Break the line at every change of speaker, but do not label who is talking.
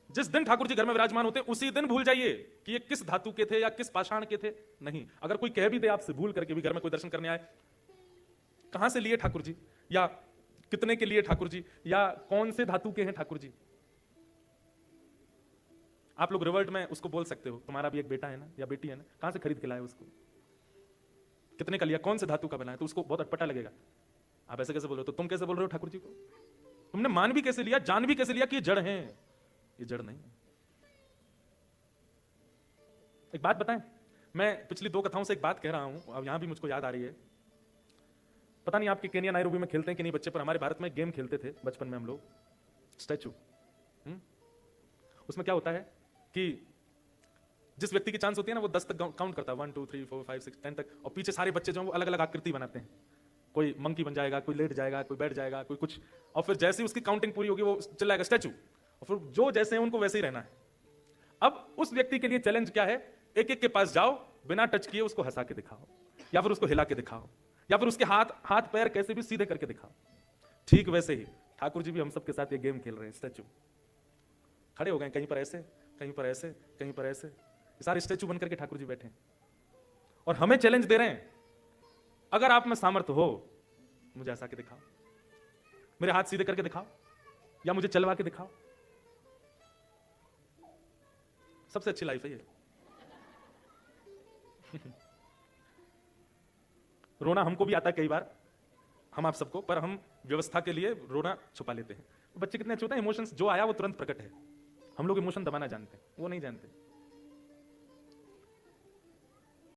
जिस दिन ठाकुर जी घर में विराजमान होते उसी दिन भूल जाइए कि ये किस धातु के थे या किस पाषाण के थे। नहीं, अगर कोई कह भी दे आपसे भूल करके भी घर में कोई दर्शन करने आए, कहां से लिए ठाकुर जी, या कितने के लिए ठाकुर जी, या कौन से धातु के हैं ठाकुर जी, आप लोग रिवर्ट में उसको बोल सकते हो, तुम्हारा भी एक बेटा है ना या बेटी है ना, कहां से खरीद के लाए उसको, कितने का लिया, कौन से धातु का बना है, तो उसको बहुत अटपटा लगेगा। आप ऐसे कैसे बोल रहे हो, तो तुम कैसे बोल रहे हो ठाकुर जी को, तुमने मान भी कैसे लिया, जान भी कैसे लिया कि ये जड़ हैं, ये जड़ नहीं। एक बात बताएं, मैं पिछली 2 कथाओं से एक बात कह रहा हूं, अब यहां भी मुझको याद आ रही है। पता नहीं आपके केनिया नायरोबी में खेलते हैं कि नहीं बच्चे, पर हमारे भारत में गेम खेलते थे बचपन में हम लोग, स्टैचू। उसमें क्या होता है कि जिस व्यक्ति की चांस होती है ना, वो 10 तक काउंट करता है, 1 2 3 4 5 6 10 तक, और पीछे सारे बच्चे जो हैं वो अलग अलग आकृति बनाते हैं, कोई मंकी बन जाएगा, कोई लेट जाएगा, कोई बैठ जाएगा, कोई कुछ, और फिर जैसे ही उसकी काउंटिंग पूरी होगी वो चिल्लाएगा स्टैचू, और फिर जो जैसे हैं उनको वैसे ही रहना है। अब उस व्यक्ति के लिए चैलेंज क्या है, एक एक के पास जाओ, बिना टच किए उसको हंसा के दिखाओ, या फिर उसको हिला के दिखाओ, या फिर उसके हाथ पैर कैसे भी सीधे करके दिखाओ। ठीक वैसे ही ठाकुर जी भी हम सबके साथ ये गेम खेल रहे हैं, स्टैचू खड़े हो गए, कहीं पर ऐसे, कहीं पर ऐसे, कहीं पर ऐसे, सारे स्टैचू बनकर के ठाकुर जी बैठे हैं और हमें चैलेंज दे रहे हैं, अगर आप में सामर्थ्य हो मुझे हंसा के दिखाओ, मेरे हाथ सीधे करके दिखाओ, या मुझे चलवा के दिखाओ। सबसे अच्छी लाइफ है ये। रोना हमको भी आता है कई बार, हम आप सबको, पर हम व्यवस्था के लिए रोना छुपा लेते हैं। बच्चे कितने अच्छे होते हैं, इमोशंस जो आया वो तुरंत प्रकट है, हम लोग इमोशन दबाना जानते हैं, वो नहीं जानते।